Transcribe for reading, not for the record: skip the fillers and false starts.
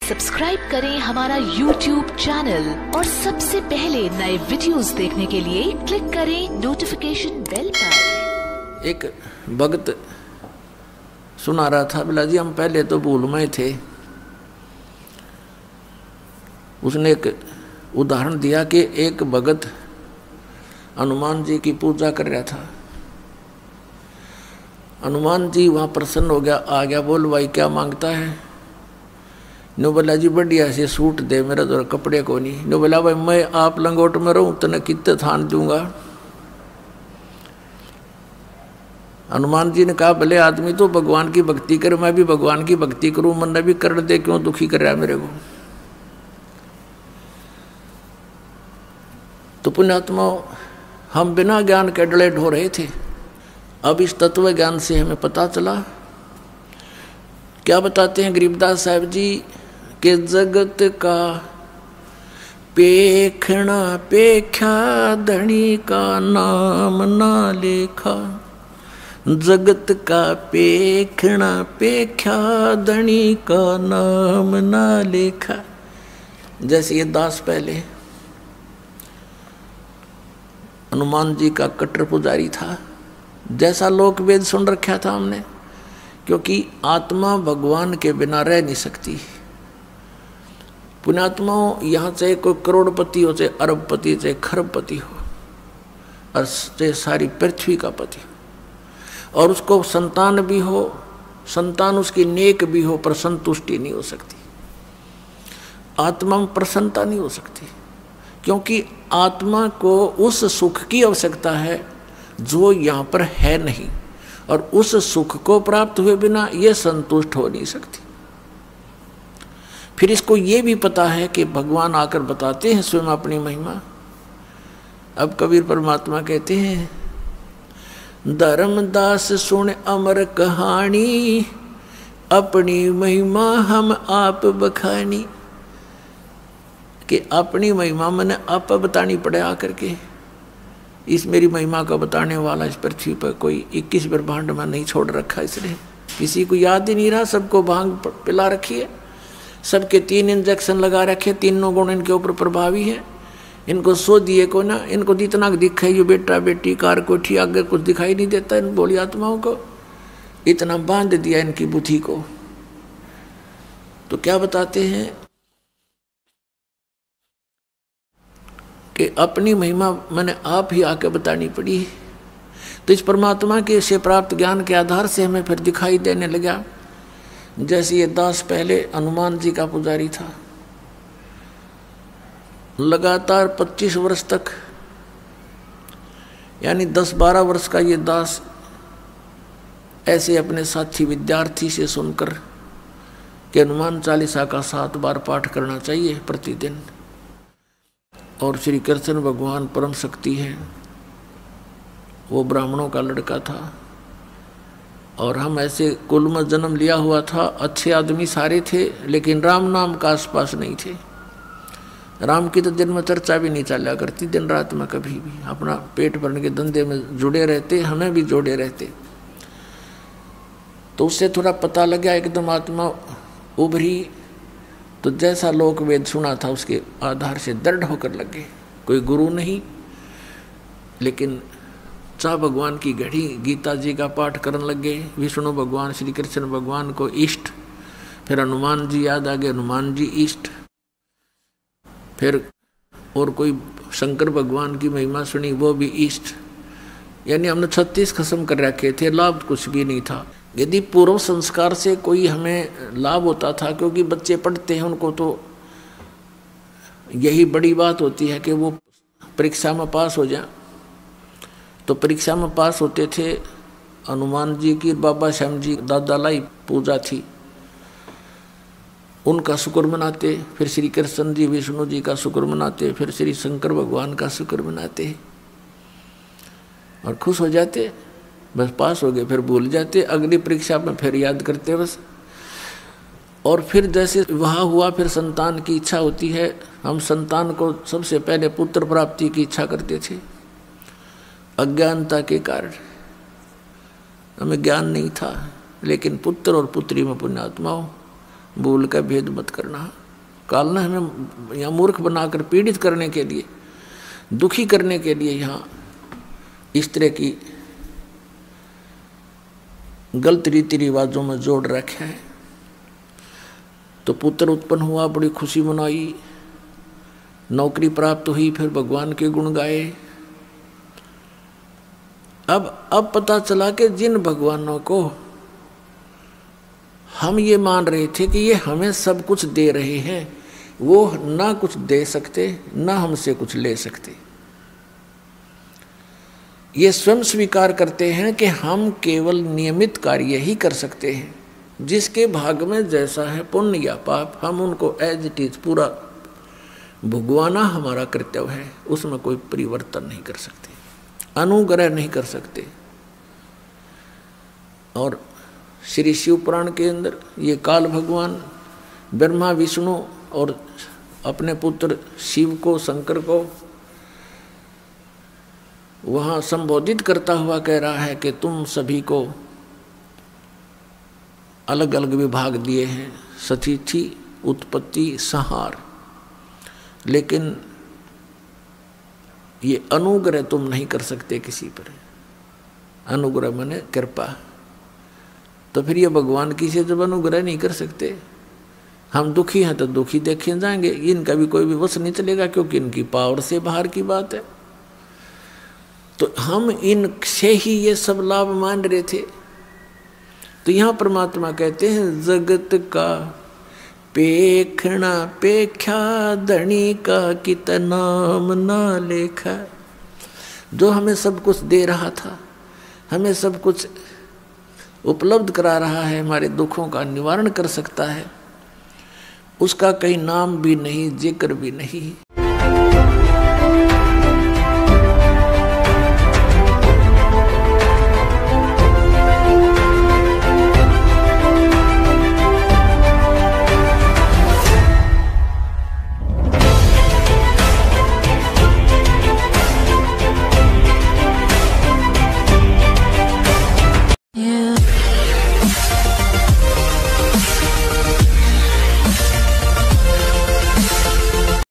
Subscribe करें हमारा YouTube channel और सबसे पहले नए वीडियोस देखने के लिए क्लिक करें नोटिफिकेशन बेल पर। एक भक्त सुना रहा था, बोला जी हम पहले तो भूल में थे। उसने एक उदाहरण दिया कि एक भगत हनुमान जी की पूजा कर रहा था। हनुमान जी वहाँ प्रसन्न हो गया, आ गया, बोल भाई क्या मांगता है? नो बोला जी बढ़िया से सूट दे, मेरा तो कपड़े को नहीं। नो बोला भाई मैं आप लंगोट में रहूँ तो न कितने थान दूंगा। हनुमान जी ने कहा भले आदमी तो भगवान की भक्ति करे, मैं भी भगवान की भक्ति करूँ, मन ने भी कर दे, क्यों दुखी कर रहा है मेरे को। तो पुण्यात्मा हम बिना ज्ञान के डले ढो रहे थे। अब इस तत्व ज्ञान से हमें पता चला। क्या बताते हैं गरीबदास साहब जी के जगत का पेखना पेख्या धनी का नाम ना लेखा। जगत का पेखना पेख्या धनी का नाम ना लेखा। जैसे ये दास पहले हनुमान जी का कट्टर पुजारी था, जैसा लोक वेद सुन रखा था हमने, क्योंकि आत्मा भगवान के बिना रह नहीं सकती। पुण्यात्माओं, यहाँ चाहे कोई करोड़पति हो, चाहे अरबपति, चाहे खरबपति हो, और चाहे सारी पृथ्वी का पति हो, और उसको संतान भी हो, संतान उसकी नेक भी हो, पर संतुष्टि नहीं हो सकती। आत्मा में प्रसन्नता नहीं हो सकती, क्योंकि आत्मा को उस सुख की आवश्यकता है जो यहाँ पर है नहीं, और उस सुख को प्राप्त हुए बिना ये संतुष्ट हो नहीं सकती। फिर इसको ये भी पता है कि भगवान आकर बताते हैं स्वयं अपनी महिमा। अब कबीर परमात्मा कहते हैं, धर्मदास सुन अमर कहानी, अपनी महिमा हम आप बखानी। कि अपनी महिमा मैंने आप बतानी पड़े आकर के। इस मेरी महिमा का बताने वाला इस पृथ्वी पर कोई 21 ब्रह्मांड में नहीं छोड़ रखा, इसलिए किसी को याद ही नहीं रहा। सबको भांग पिला रखी है, सबके 3 इंजेक्शन लगा रखे, तीनों गुण इनके ऊपर प्रभावी है। इनको सो दिए को ना, इनको जितना दिखा ये बेटा बेटी कार कोठी आगे कुछ दिखाई नहीं देता। इन बोली आत्माओं को इतना बांध दिया इनकी बुद्धि को। तो क्या बताते हैं कि अपनी महिमा मैंने आप ही आके बतानी पड़ी। तो इस परमात्मा के से प्राप्त ज्ञान के आधार से हमें फिर दिखाई देने लगा। जैसे ये दास पहले हनुमान जी का पुजारी था, लगातार 25 वर्ष तक, यानी 10-12 वर्ष का ये दास ऐसे अपने साथी विद्यार्थी से सुनकर कि हनुमान चालीसा का 7 बार पाठ करना चाहिए प्रतिदिन, और श्री कृष्ण भगवान परम शक्ति है। वो ब्राह्मणों का लड़का था, और हम ऐसे कुल में जन्म लिया हुआ था। अच्छे आदमी सारे थे, लेकिन राम नाम का आसपास नहीं थे। राम की तो दिन में चर्चा भी नहीं चला करती, दिन रात में कभी भी अपना पेट भरने के धंधे में जुड़े रहते, हमें भी जोड़े रहते। तो उससे थोड़ा पता लगा, एकदम आत्मा उभरी। तो जैसा लोक वेद सुना था उसके आधार से दृढ़ होकर लगे। कोई गुरु नहीं, लेकिन चाह भगवान की घड़ी गीता जी का पाठ करने लगे। विष्णु भगवान श्री कृष्ण भगवान को इष्ट, फिर हनुमान जी याद आ गए, हनुमान जी इष्ट, फिर और कोई शंकर भगवान की महिमा सुनी, वो भी इष्ट। यानी हमने 36 खत्म कर रखे थे, लाभ कुछ भी नहीं था। यदि पूर्व संस्कार से कोई हमें लाभ होता था, क्योंकि बच्चे पढ़ते हैं, उनको तो यही बड़ी बात होती है कि वो परीक्षा में पास हो जाए। तो परीक्षा में पास होते थे। हनुमान जी की बाबा श्याम जी दादा लाई पूजा थी, उनका शुक्र मनाते। फिर श्री कृष्ण जी विष्णु जी का शुक्र मनाते, फिर श्री शंकर भगवान का शुक्र मनाते, और खुश हो जाते। बस पास हो गए, फिर भूल जाते, अगली परीक्षा में फिर याद करते बस। और फिर जैसे वहाँ हुआ, फिर संतान की इच्छा होती है। हम संतान को सबसे पहले पुत्र प्राप्ति की इच्छा करते थे, अज्ञानता के कारण। हमें ज्ञान नहीं था, लेकिन पुत्र और पुत्री में पुण्यात्माओं भूल का भेद मत करना। काल ने हमें यहाँ मूर्ख बनाकर पीड़ित करने के लिए, दुखी करने के लिए यहाँ इस तरह की गलत रीति रिवाजों में जोड़ रखे हैं। तो पुत्र उत्पन्न हुआ, बड़ी खुशी मनाई, नौकरी प्राप्त हुई, फिर भगवान के गुण गाए। अब पता चला कि जिन भगवानों को हम ये मान रहे थे कि ये हमें सब कुछ दे रहे हैं, वो ना कुछ दे सकते ना हमसे कुछ ले सकते। ये स्वयं स्वीकार करते हैं कि हम केवल नियमित कार्य ही कर सकते हैं, जिसके भाग में जैसा है पुण्य या पाप, हम उनको एज इट इज पूरा भुगवाना हमारा कर्तव्य है, उसमें कोई परिवर्तन नहीं कर सकते, अनुग्रह नहीं कर सकते। और श्री शिव पुराण के अंदर ये काल भगवान ब्रह्मा विष्णु और अपने पुत्र शिव को, शंकर को वहाँ संबोधित करता हुआ कह रहा है कि तुम सभी को अलग अलग विभाग दिए हैं, सतिथि, उत्पत्ति, संहार, लेकिन ये अनुग्रह तुम नहीं कर सकते किसी पर। अनुग्रह माने कृपा। तो फिर ये भगवान की से जब अनुग्रह नहीं कर सकते, हम दुखी हैं तो दुखी देखे जाएंगे, इनका भी कोई भी वश नहीं चलेगा, क्योंकि इनकी पावर से बाहर की बात है। तो हम इनसे ही ये सब लाभ मान रहे थे। तो यहाँ परमात्मा कहते हैं जगत का पेखना पेख्या धनी का कित नाम ना लेखा। जो हमें सब कुछ दे रहा था, हमें सब कुछ उपलब्ध करा रहा है, हमारे दुखों का निवारण कर सकता है, उसका कहीं नाम भी नहीं, जिक्र भी नहीं।